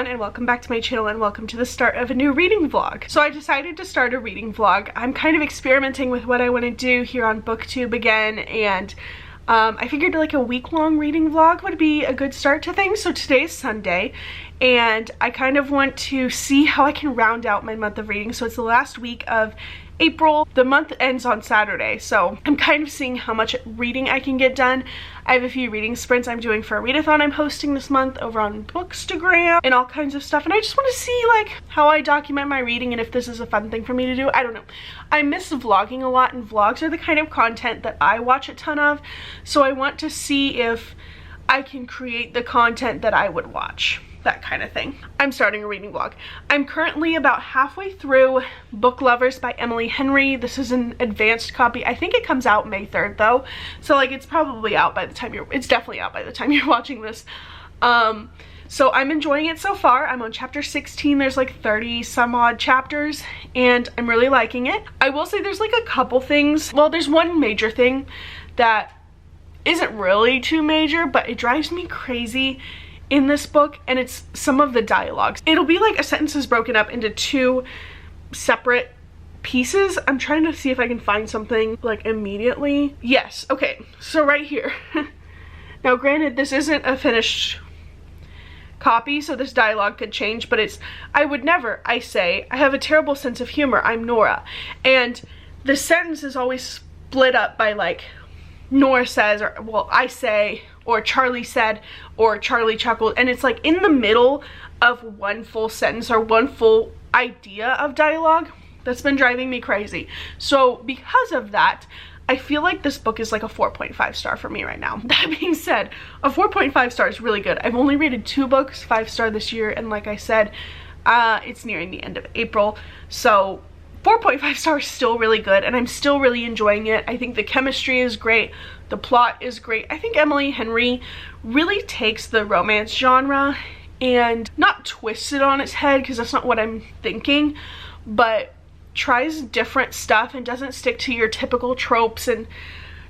everyone, and welcome back to my channel, and welcome to the start of a new reading vlog. So I decided to start a reading vlog. I'm kind of experimenting with what I want to do here on booktube again, and I figured like a week-long reading vlog would be a good start to things. So today's Sunday, and I kind of want to see how I can round out my month of reading. So it's the last week of April. The month ends on Saturday, so I'm kind of seeing how much reading I can get done. I have a few reading sprints I'm doing for a readathon I'm hosting this month over on Bookstagram and all kinds of stuff, and I just want to see like how I document my reading and if this is a fun thing for me to do. I don't know. I miss vlogging a lot, and vlogs are the kind of content that I watch a ton of, so I want to see if I can create the content that I would watch. That kind of thing. I'm starting a reading vlog. I'm currently about halfway through Book Lovers by Emily Henry. This is an advanced copy. I think it comes out May 3rd though. So like it's probably out by the time it's definitely out by the time you're watching this. So I'm enjoying it so far. I'm on chapter 16. There's like 30 some odd chapters and I'm really liking it. I will say there's like a couple things. Well, there's one major thing that isn't really too major, but it drives me crazy in this book, and it's some of the dialogues. It'll be like a sentence is broken up into two separate pieces. I'm trying to see if I can find something like immediately. Yes, okay, so right here. Now granted, this isn't a finished copy, so this dialogue could change, but it's, I would never, I say, I have a terrible sense of humor, I'm Nora. And the sentence is always split up by like, Nora says, or well, I say, or Charlie said, or Charlie chuckled, and it's like in the middle of one full sentence or one full idea of dialogue. That's been driving me crazy. So because of that, I feel like this book is like a 4.5 star for me right now. That being said, a 4.5 star is really good. I've only rated 2 books 5-star this year, and like I said, it's nearing the end of April, so 4.5 stars is still really good, and I'm still really enjoying it. I think the chemistry is great. The plot is great. I think Emily Henry really takes the romance genre and not twists it on its head, because that's not what I'm thinking, but tries different stuff and doesn't stick to your typical tropes, and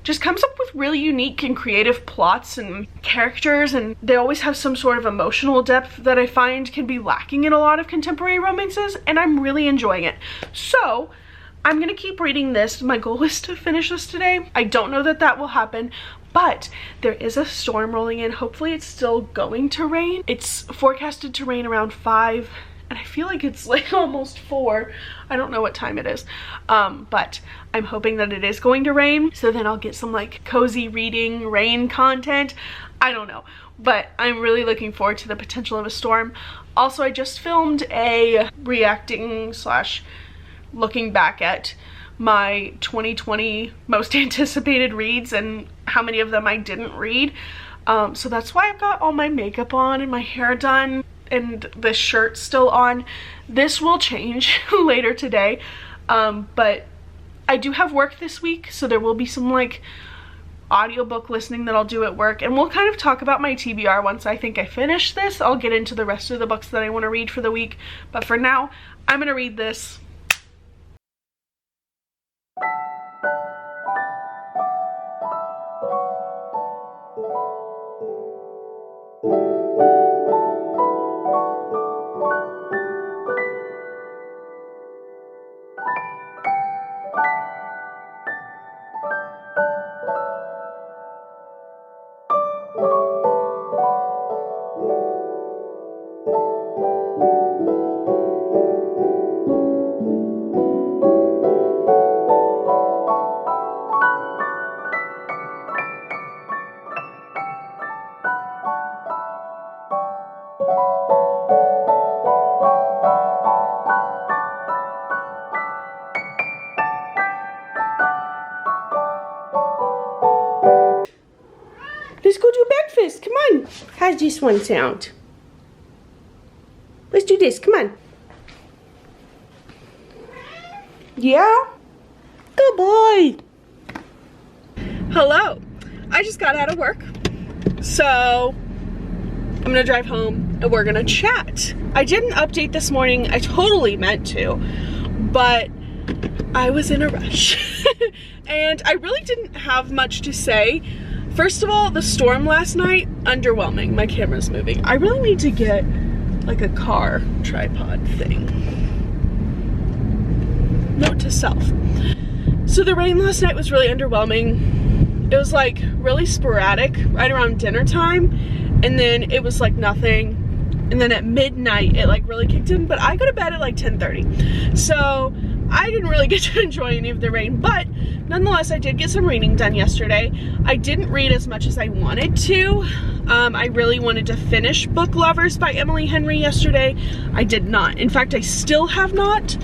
just comes up with really unique and creative plots and characters, and they always have some sort of emotional depth that I find can be lacking in a lot of contemporary romances, and I'm really enjoying it. So I'm gonna keep reading this. My goal is to finish this today. I don't know that that will happen, but there is a storm rolling in. Hopefully it's still going to rain. It's forecasted to rain around 5, and I feel like it's like almost 4. I don't know what time it is, but I'm hoping that it is going to rain, so then I'll get some like cozy reading rain content. I don't know, but I'm really looking forward to the potential of a storm. Also, I just filmed a reacting slash looking back at my 2020 most anticipated reads and how many of them I didn't read. So that's why I've got all my makeup on and my hair done and the shirt still on. This will change later today, but I do have work this week, so there will be some like audiobook listening that I'll do at work, and we'll kind of talk about my TBR once I think I finish this. I'll get into the rest of the books that I want to read for the week, but for now I'm gonna read this. Let's go do breakfast. Come on. How's this one sound? Let's do this. Come on. Yeah? Good boy. Hello. I just got out of work, so I'm gonna drive home and we're gonna chat. I didn't update this morning. I totally meant to, but I was in a rush and I really didn't have much to say. First of all, the storm last night, underwhelming. My camera's moving. I really need to get like a car tripod thing. Note to self. So the rain last night was really underwhelming. It was like really sporadic right around dinner time, and then it was like nothing, and then at midnight it like really kicked in, but I go to bed at like 10:30, so I didn't really get to enjoy any of the rain. But nonetheless, I did get some reading done yesterday. I didn't read as much as I wanted to. I really wanted to finish Book Lovers by Emily Henry yesterday. I did not. In fact, I still have not.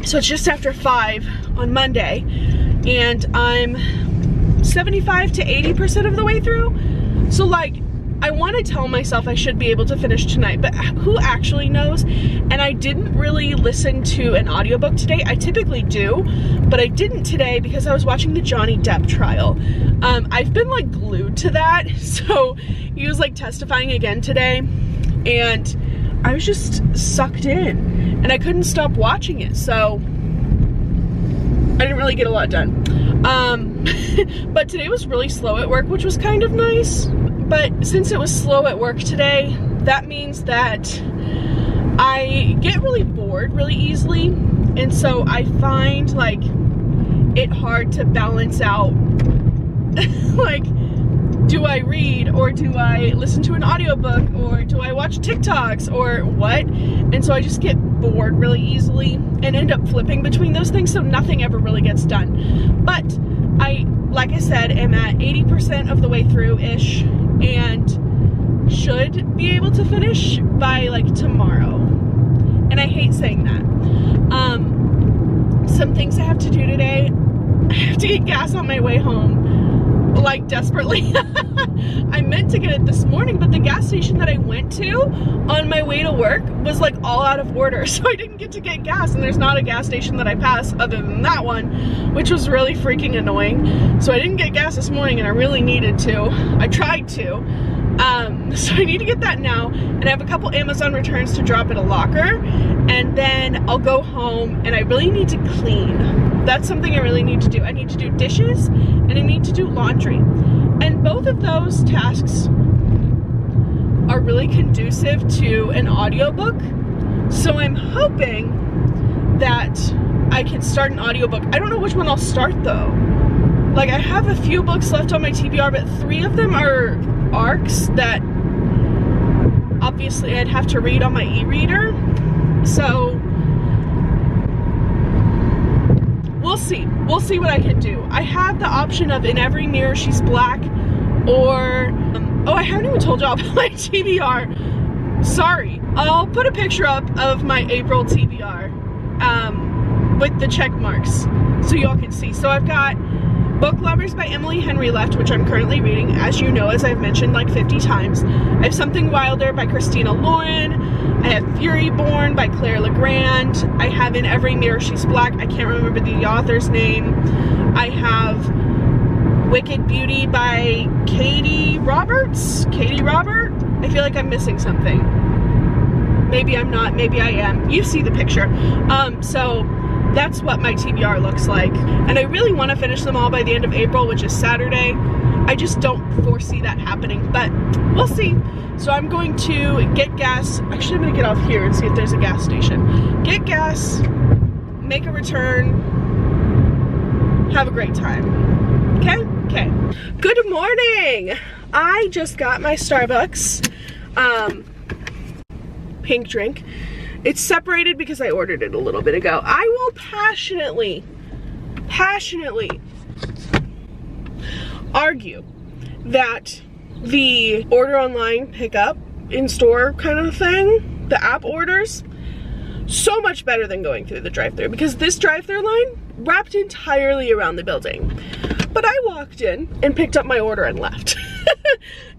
So it's just after 5 on Monday, and I'm 75 to 80% of the way through. So like, I want to tell myself I should be able to finish tonight, but who actually knows? And I didn't really listen to an audiobook today. I typically do, but I didn't today because I was watching the Johnny Depp trial. I've been like glued to that. So he was like testifying again today, and I was just sucked in and I couldn't stop watching it. So I didn't really get a lot done. But today was really slow at work, which was kind of nice. But since it was slow at work today, that means that I get really bored really easily. And so I find like it hard to balance out like, do I read or do I listen to an audiobook or do I watch TikToks or what? And so I just get bored really easily and end up flipping between those things, so nothing ever really gets done. But I, like I said, am at 80% of the way through-ish and should be able to finish by like tomorrow. And I hate saying that. Some things I have to do today. I have to get gas on my way home, like desperately. I meant to get it this morning, but the gas station that I went to on my way to work was like all out of order, so I didn't get to get gas, and there's not a gas station that I pass other than that one, which was really freaking annoying. So I didn't get gas this morning and I really needed to. I tried to. So I need to get that now, and I have a couple Amazon returns to drop at a locker, and then I'll go home, and I really need to clean. That's something I really need to do. I need to do dishes and I need to do laundry. And both of those tasks are really conducive to an audiobook. So I'm hoping that I can start an audiobook. I don't know which one I'll start though. Like, I have a few books left on my TBR, but 3 of them are arcs that obviously I'd have to read on my e-reader. So we'll see. We'll see what I can do. I have the option of In Every Mirror She's Black, or oh, I haven't even told y'all about my TBR. Sorry. I'll put a picture up of my April TBR with the check marks so y'all can see. So I've got Book Lovers by Emily Henry left, which I'm currently reading, as you know, as I've mentioned like 50 times. I have Something Wilder by Christina Lauren. I have Fury Born by Claire Legrand. I have In Every Mirror She's Black. I can't remember the author's name. I have Wicked Beauty by Katie Roberts. Katie Robert? I feel like I'm missing something. Maybe I'm not, maybe I am. You see the picture. So that's what my TBR looks like. And I really want to finish them all by the end of April, which is Saturday. I just don't foresee that happening, but we'll see. So I'm going to get gas. Actually, I'm going to get off here and see if there's a gas station. Get gas, make a return, have a great time. Okay? Okay. Good morning. I just got my Starbucks pink drink. It's separated because I ordered it a little bit ago. I will passionately argue that the order online, pick up in store kind of thing, the app orders, so much better than going through the drive-thru, because this drive-thru line wrapped entirely around the building. But I walked in and picked up my order and left.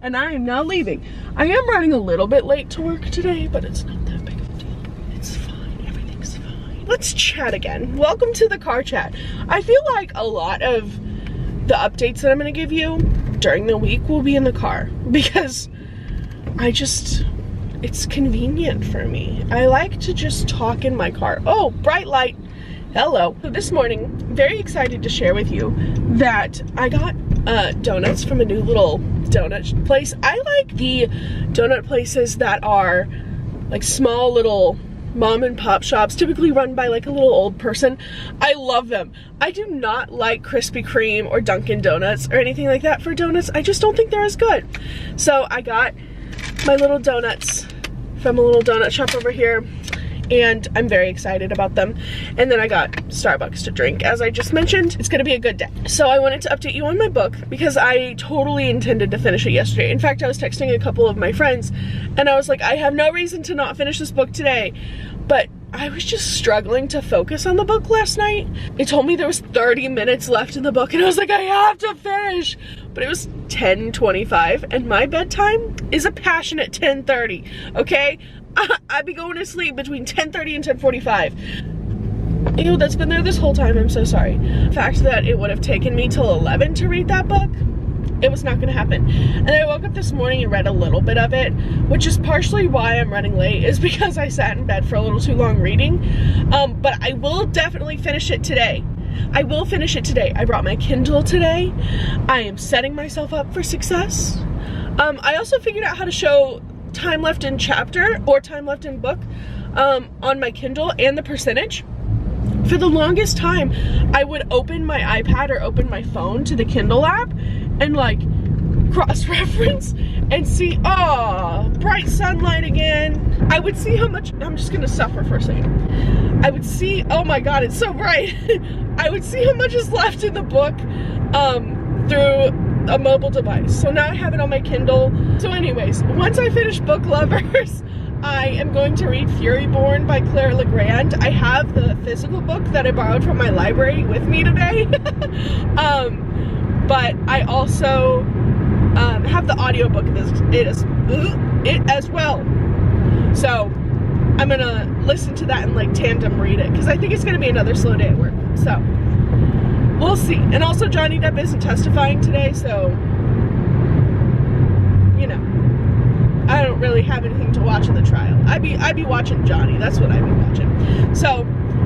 And I am now leaving. I am running a little bit late to work today, but it's not that big of a deal. It's fine, everything's fine. Let's chat again. Welcome to the car chat. I feel like a lot of the updates that I'm gonna give you during the week will be in the car, because it's convenient for me. I like to just talk in my car. Oh, bright light. Hello. So this morning, very excited to share with you that I got donuts from a new little donut place. I like the donut places that are like small little mom and pop shops, typically run by like a little old person. I love them. I do not like Krispy Kreme or Dunkin' Donuts or anything like that for donuts. I just don't think they're as good. So I got my little donuts from a little donut shop over here, and I'm very excited about them. And then I got Starbucks to drink, as I just mentioned. It's gonna be a good day. So I wanted to update you on my book because I totally intended to finish it yesterday. In fact, I was texting a couple of my friends and I was like, I have no reason to not finish this book today. But I was just struggling to focus on the book last night. It told me there was 30 minutes left in the book and I was like, I have to finish. But it was 10:25 and my bedtime is a passionate 10:30, okay? I'd be going to sleep between 10:30 and 10:45. Ew, that's been there this whole time. I'm so sorry. The fact that it would have taken me till 11 to read that book, it was not gonna happen. And I woke up this morning and read a little bit of it, which is partially why I'm running late, is because I sat in bed for a little too long reading. But I will definitely finish it today. I will finish it today. I brought my Kindle today. I am setting myself up for success. I also figured out how to show time left in chapter or time left in book on my Kindle and the percentage. For the longest time, I would open my iPad or open my phone to the Kindle app and like cross-reference and see, oh, bright sunlight again. I would see how much, I'm just gonna suffer for a second. I would see, oh my God, it's so bright. I would see how much is left in the book through a mobile device. So now I have it on my Kindle. So anyways, once I finish Book Lovers, I am going to read Furyborn by Claire Legrand. I have the physical book that I borrowed from my library with me today. But I also have the audiobook of it as well. So I'm gonna listen to that and like tandem read it because I think it's gonna be another slow day at work. So we'll see. And also Johnny Depp isn't testifying today, so you know, I don't really have anything to watch in the trial. I'd be watching Johnny. That's what I'd be watching. So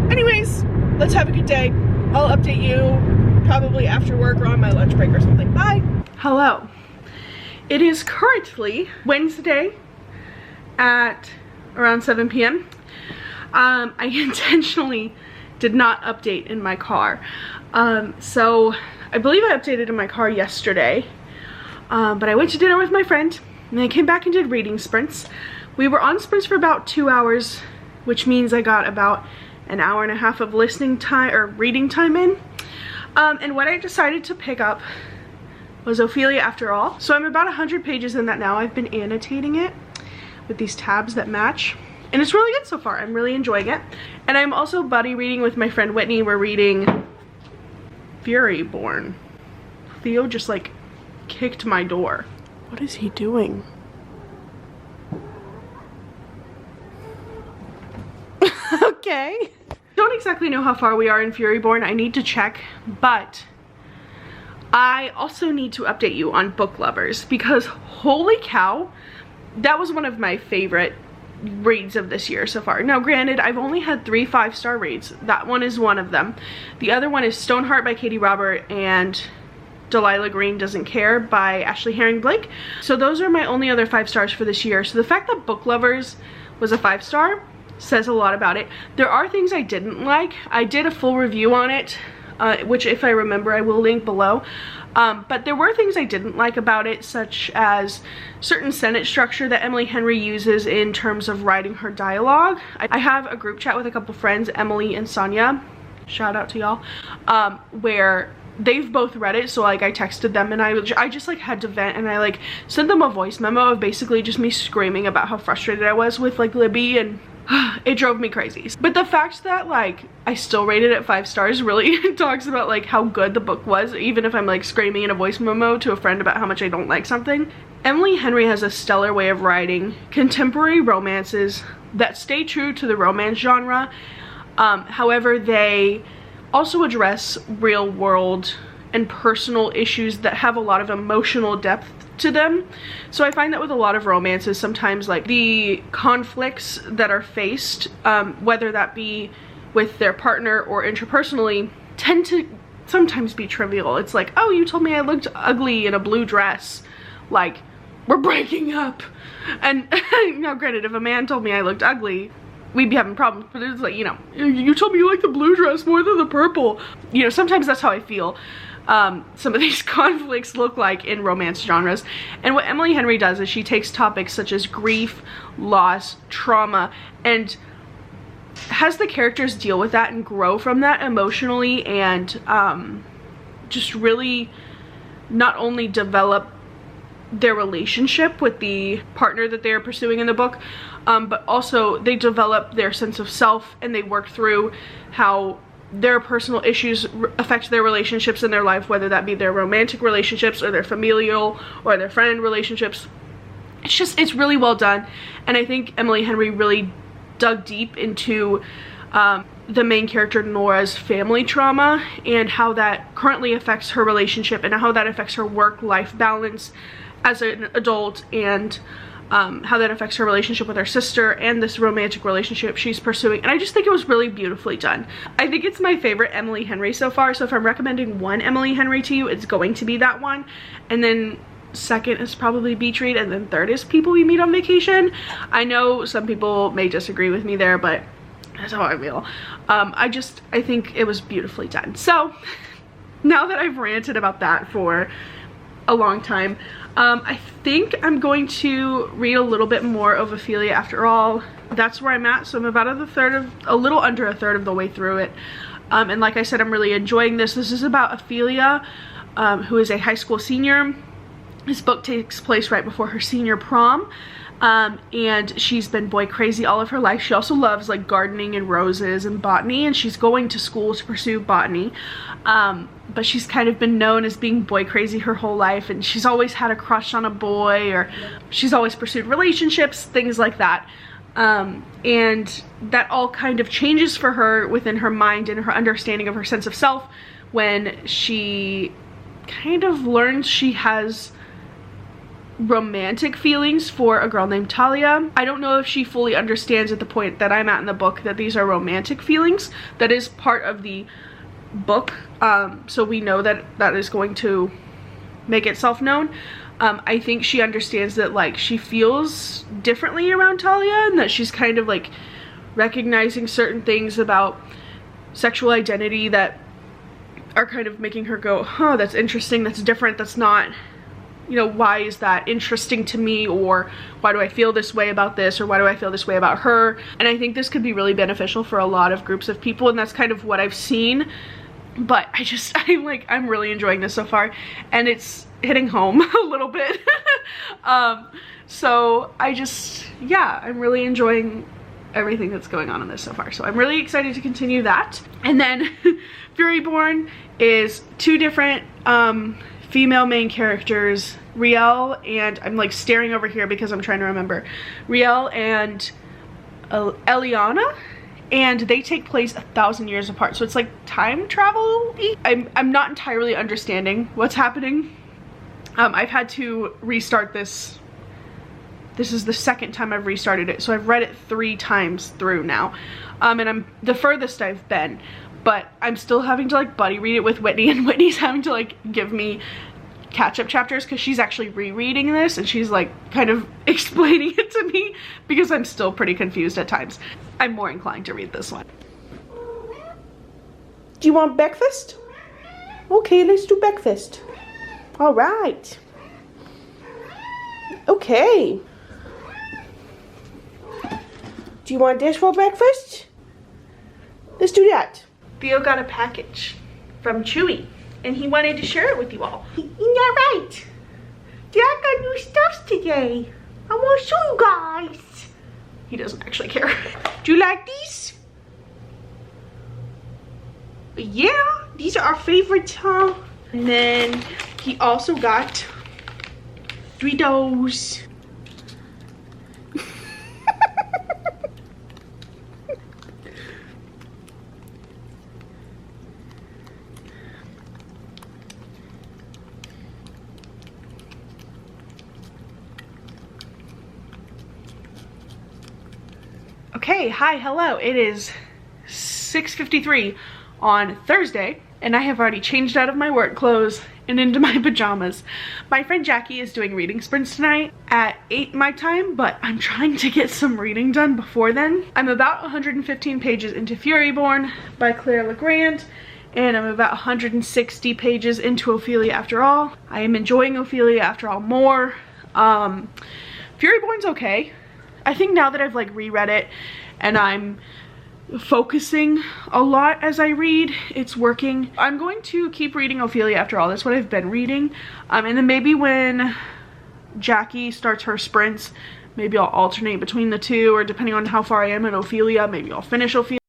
anyways, let's have a good day. I'll update you probably after work or on my lunch break or something. Bye. Hello. It is currently Wednesday at around 7 p.m. I intentionally did not update in my car. So I believe I updated in my car yesterday, but I went to dinner with my friend and then I came back and did reading sprints. We were on sprints for about 2 hours, which means I got about an hour and a half of listening time or reading time in. And what I decided to pick up was Ophelia After All. So I'm about 100 pages in that now. I've been annotating it with these tabs that match. And it's really good so far. I'm really enjoying it. And I'm also buddy reading with my friend Whitney. We're reading Furyborn. Theo just like kicked my door. What is he doing? Okay. Don't exactly know how far we are in Furyborn. I need to check, but I also need to update you on Book Lovers because holy cow, that was one of my favorite reads of this year so far. Now granted, I've only had 3 5-star reads. That one is one of them. The other one is Stoneheart by Katie Robert and Delilah Green Doesn't Care by Ashley Herring Blake. So those are my only other 5 stars for this year. So the fact that Book Lovers was a 5-star says a lot about it. There are things I didn't like. I did a full review on it, which if I remember I will link below. But there were things I didn't like about it, such as certain sentence structure that Emily Henry uses in terms of writing her dialogue. I have a group chat with a couple friends, Emily and Sonia, shout out to y'all, where they've both read it. So like I texted them and I just like had to vent, and I like sent them a voice memo of basically just me screaming about how frustrated I was with like Libby, and it drove me crazy. But the fact that like I still rated it 5 stars really talks about like how good the book was, even if I'm like screaming in a voice memo to a friend about how much I don't like something. Emily Henry has a stellar way of writing contemporary romances that stay true to the romance genre. However, they also address real world and personal issues that have a lot of emotional depth to them. So I find that with a lot of romances, sometimes like the conflicts that are faced, whether that be with their partner or interpersonally tend to sometimes be trivial. It's like, oh, you told me I looked ugly in a blue dress, like, we're breaking up. And now granted, if a man told me I looked ugly, we'd be having problems, but it's like, you know, you told me you like the blue dress more than the purple. You know, sometimes that's how I feel some of these conflicts look like in romance genres. And what Emily Henry does is she takes topics such as grief, loss, trauma, and has the characters deal with that and grow from that emotionally, and just really not only develop their relationship with the partner that they are pursuing in the book, but also they develop their sense of self, and they work through how their personal issues affect their relationships in their life, whether that be their romantic relationships or their familial or their friend relationships. It's really well done, and I think Emily Henry really dug deep into the main character Nora's family trauma and how that currently affects her relationship and how that affects her work-life balance as an adult, and how that affects her relationship with her sister and this romantic relationship she's pursuing. And I just think it was really beautifully done. I think it's my favorite Emily Henry so far, so if I'm recommending one Emily Henry to you, it's going to be that one. And then second is probably Beach Read, and then third is People We Meet on Vacation. I know some people may disagree with me there, but that's how I feel. I think it was beautifully done. So now that I've ranted about that for a long time, I think I'm going to read a little bit more of Ophelia. After all, that's where I'm at, so I'm about a little under a third of the way through it. And like I said, I'm really enjoying this. This is about Ophelia, who is a high school senior. This book takes place right before her senior prom, and she's been boy crazy all of her life. She also loves like gardening and roses and botany, and she's going to school to pursue botany. But she's kind of been known as being boy crazy her whole life, and she's always had a crush on a boy, or she's always pursued relationships, things like that. And that all kind of changes for her within her mind and her understanding of her sense of self when she kind of learns she has romantic feelings for a girl named Talia. I don't know if she fully understands at the point that I'm at in the book that these are romantic feelings. That is part of the book, so we know that that is going to make itself known. I think she understands that like she feels differently around Talia, and that she's kind of like recognizing certain things about sexual identity that are kind of making her go, huh, that's interesting, that's different, that's not, you know, why is that interesting to me, or why do I feel this way about this, or why do I feel this way about her. And I think this could be really beneficial for a lot of groups of people, and that's kind of what I've seen. But I'm really enjoying this so far, and it's hitting home a little bit. So yeah, I'm really enjoying everything that's going on in this so far, so I'm really excited to continue that. And then Furyborn is two different female main characters, Riel and, I'm like staring over here because I'm trying to remember, Riel and Eliana, and they take place 1,000 years apart, so it's like time travel-y. I'm not entirely understanding what's happening. I've had to restart this. This is the second time I've restarted it, so I've read it 3 times through now, and I'm the furthest I've been, but I'm still having to like buddy read it with Whitney, and Whitney's having to like give me catch-up chapters because she's actually rereading this, and she's like kind of explaining it to me because I'm still pretty confused at times. I'm more inclined to read this one. Do you want breakfast? Okay, let's do breakfast. All right. Okay. Do you want this for breakfast? Let's do that. Theo got a package from Chewy, and he wanted to share it with you all. Yeah, right. Dad got new stuff today. I want to show you guys. He doesn't actually care. Do you like these? Yeah, these are our favorites, huh? And then he also got Doritos. Okay, hi, hello. It is 6:53 on Thursday, and I have already changed out of my work clothes and into my pajamas. My friend Jackie is doing reading sprints tonight at 8 my time, but I'm trying to get some reading done before then. I'm about 115 pages into Furyborn by Claire Legrand, and I'm about 160 pages into Ophelia After All. I am enjoying Ophelia After All more. Furyborn's okay. I think now that I've like reread it and I'm focusing a lot as I read, it's working. I'm going to keep reading Ophelia After All. That's what I've been reading. And then maybe when Jackie starts her sprints, maybe I'll alternate between the two, or depending on how far I am in Ophelia, maybe I'll finish Ophelia.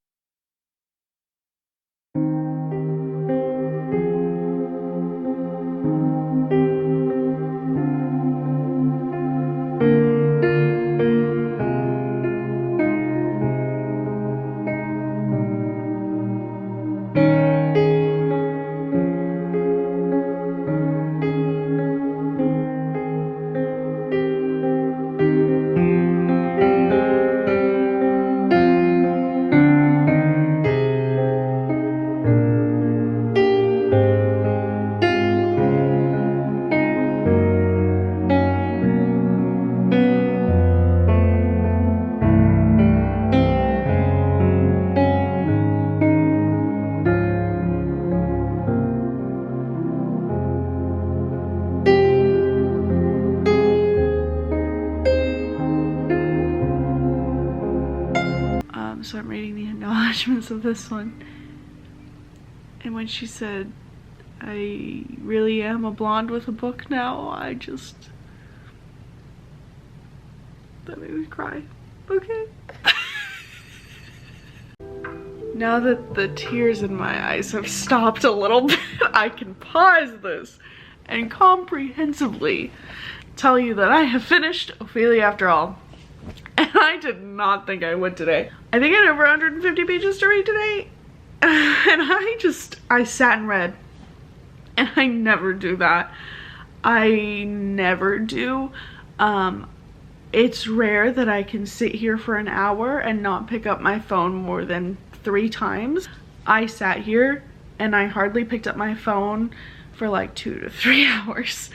So I'm reading the acknowledgements of this one, and when she said, "I really am a blonde with a book now," that made me cry. Okay. Now that the tears in my eyes have stopped a little bit, I can pause this and comprehensively tell you that I have finished Ophelia After All. And I did not think I would today. I think I had over 150 pages to read today. And I sat and read. And I never do that. I never do. It's rare that I can sit here for an hour and not pick up my phone more than 3 times. I sat here and I hardly picked up my phone for like 2 to 3 hours.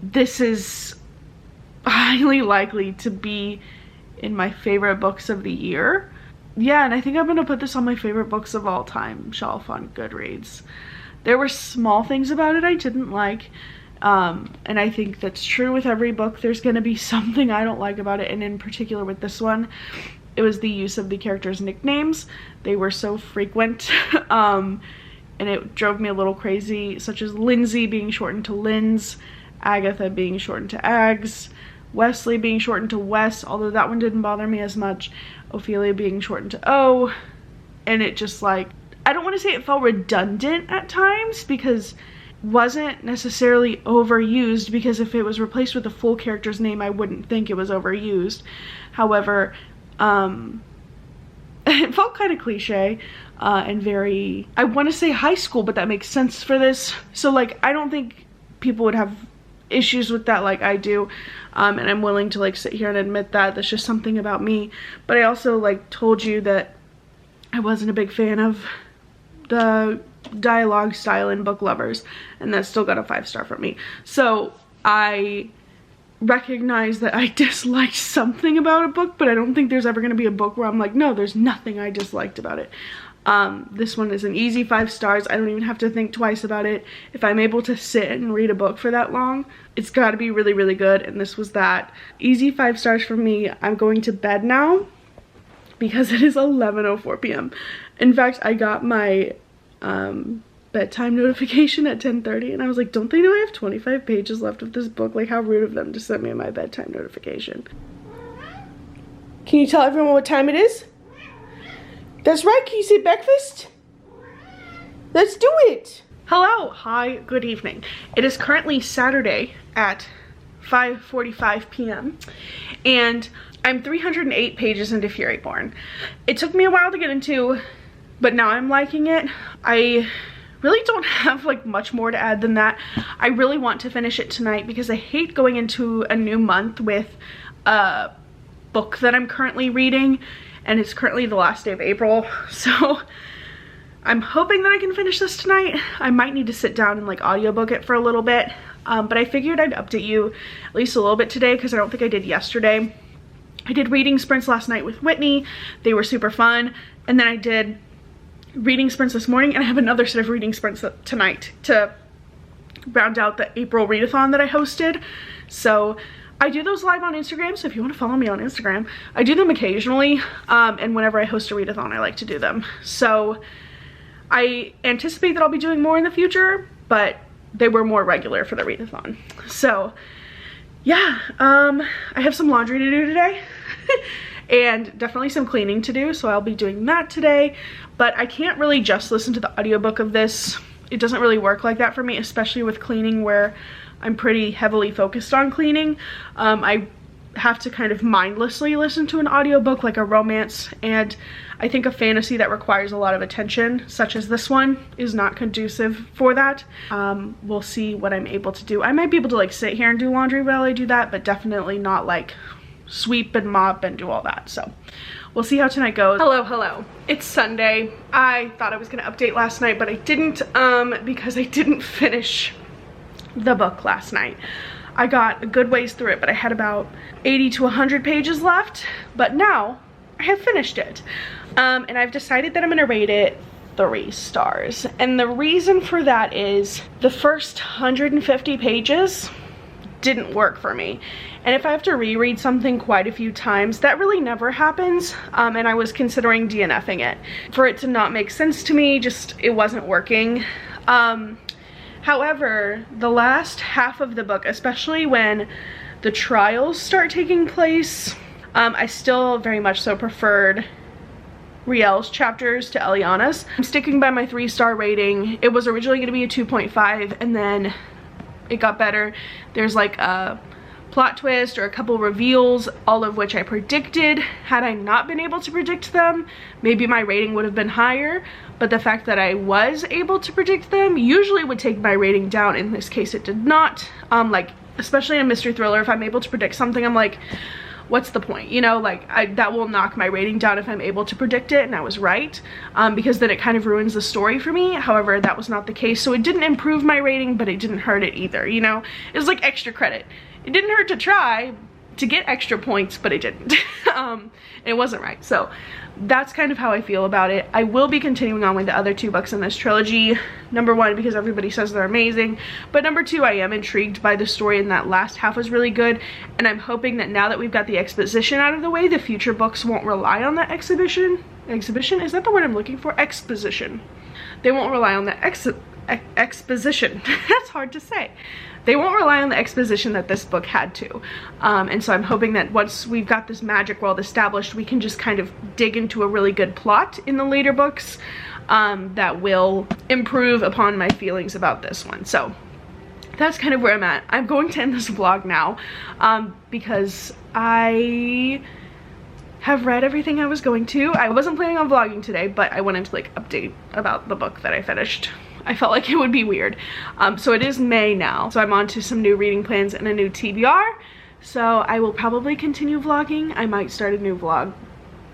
This is highly likely to be in my favorite books of the year. Yeah, and I think I'm gonna put this on my favorite books of all time shelf on Goodreads. There were small things about it I didn't like, and I think that's true with every book. There's gonna be something I don't like about it, and in particular with this one, it was the use of the characters' nicknames. They were so frequent, and it drove me a little crazy, such as Lindsay being shortened to Linz, Agatha being shortened to Ags, Wesley being shortened to Wes, although that one didn't bother me as much, Ophelia being shortened to O, and it just like, I don't want to say it felt redundant at times, because wasn't necessarily overused, because if it was replaced with a full character's name, I wouldn't think it was overused. However, it felt kind of cliche, and very, I want to say high school, but that makes sense for this. So like, I don't think people would have issues with that like I do, and I'm willing to like sit here and admit that. That's just something about me. But I also like told you that I wasn't a big fan of the dialogue style in Book Lovers, and that still got a 5-star from me. So I recognize that I disliked something about a book, but I don't think there's ever going to be a book where I'm like, no, there's nothing I disliked about it. This one is an easy 5 stars. I don't even have to think twice about it. If I'm able to sit and read a book for that long, it's got to be really, really good, and this was that. Easy 5 stars for me. I'm going to bed now because it is 11:04 p.m. In fact, I got my bedtime notification at 10:30, and I was like, don't they know I have 25 pages left of this book? Like, how rude of them to send me my bedtime notification. Can you tell everyone what time it is? That's right, can you say breakfast? Let's do it. Hello, hi, good evening. It is currently Saturday at 5:45 p.m. and I'm 308 pages into Furyborn. It took me a while to get into, but now I'm liking it. I really don't have like much more to add than that. I really want to finish it tonight because I hate going into a new month with a book that I'm currently reading and it's currently the last day of April, so I'm hoping that I can finish this tonight. I might need to sit down and like audiobook it for a little bit, but I figured I'd update you at least a little bit today because I don't think I did yesterday. I did reading sprints last night with Whitney. They were super fun, and then I did reading sprints this morning, and I have another set of reading sprints tonight to round out the April readathon that I hosted. So I do those live on Instagram, so if you want to follow me on Instagram, I do them occasionally, and whenever I host a readathon I like to do them. So I anticipate that I'll be doing more in the future, but they were more regular for the readathon. So yeah, I have some laundry to do today and definitely some cleaning to do, so I'll be doing that today. But I can't really just listen to the audiobook of this. It doesn't really work like that for me, especially with cleaning where I'm pretty heavily focused on cleaning. I have to kind of mindlessly listen to an audiobook, like a romance, and I think a fantasy that requires a lot of attention, such as this one, is not conducive for that. We'll see what I'm able to do. I might be able to like sit here and do laundry while I do that, but definitely not like sweep and mop and do all that. So we'll see how tonight goes. Hello. It's Sunday. I thought I was gonna update last night, but I didn't, because I didn't finish the book last night. I got a good ways through it, but I had about 80 to 100 pages left, but now I have finished it. And I've decided that I'm gonna rate it 3 stars. And the reason for that is the first 150 pages didn't work for me. And if I have to reread something quite a few times, that really never happens. And I was considering DNFing it. For it to not make sense to me, just it wasn't working. However, the last half of the book, especially when the trials start taking place, I still very much so preferred Riel's chapters to Eliana's. I'm sticking by my 3-star rating. It was originally going to be a 2.5, and then it got better. There's like a plot twist or a couple reveals, all of which I predicted. Had I not been able to predict them, maybe my rating would have been higher, but the fact that I was able to predict them usually would take my rating down. In this case it did not. Like, especially in a mystery thriller, if I'm able to predict something, I'm like, what's the point, you know? Like, that will knock my rating down if I'm able to predict it and I was right, because then it kind of ruins the story for me. However, that was not the case, so it didn't improve my rating, but it didn't hurt it either, you know? It was like extra credit. It didn't hurt to try to get extra points, but it didn't. It wasn't right. So that's kind of how I feel about it. I will be continuing on with the other 2 books in this trilogy. Number 1, because everybody says they're amazing, but number 2, I am intrigued by the story, and that last half was really good, and I'm hoping that now that we've got the exposition out of the way, the future books won't rely on that exhibition. Exhibition? Is that the word I'm looking for? Exposition. They won't rely on the exposition. That's hard to say. They won't rely on the exposition that this book had to. And so I'm hoping that once we've got this magic world established, we can just kind of dig into a really good plot in the later books that will improve upon my feelings about this one. So that's kind of where I'm at. I'm going to end this vlog now because I have read everything I was going to. I wasn't planning on vlogging today, but I wanted to like update about the book that I finished. I felt like it would be weird. So it is May now, so I'm on to some new reading plans and a new TBR. So I will probably continue vlogging. I might start a new vlog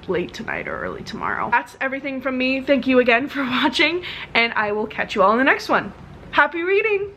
late tonight or early tomorrow. That's everything from me. Thank you again for watching, and I will catch you all in the next one. Happy reading!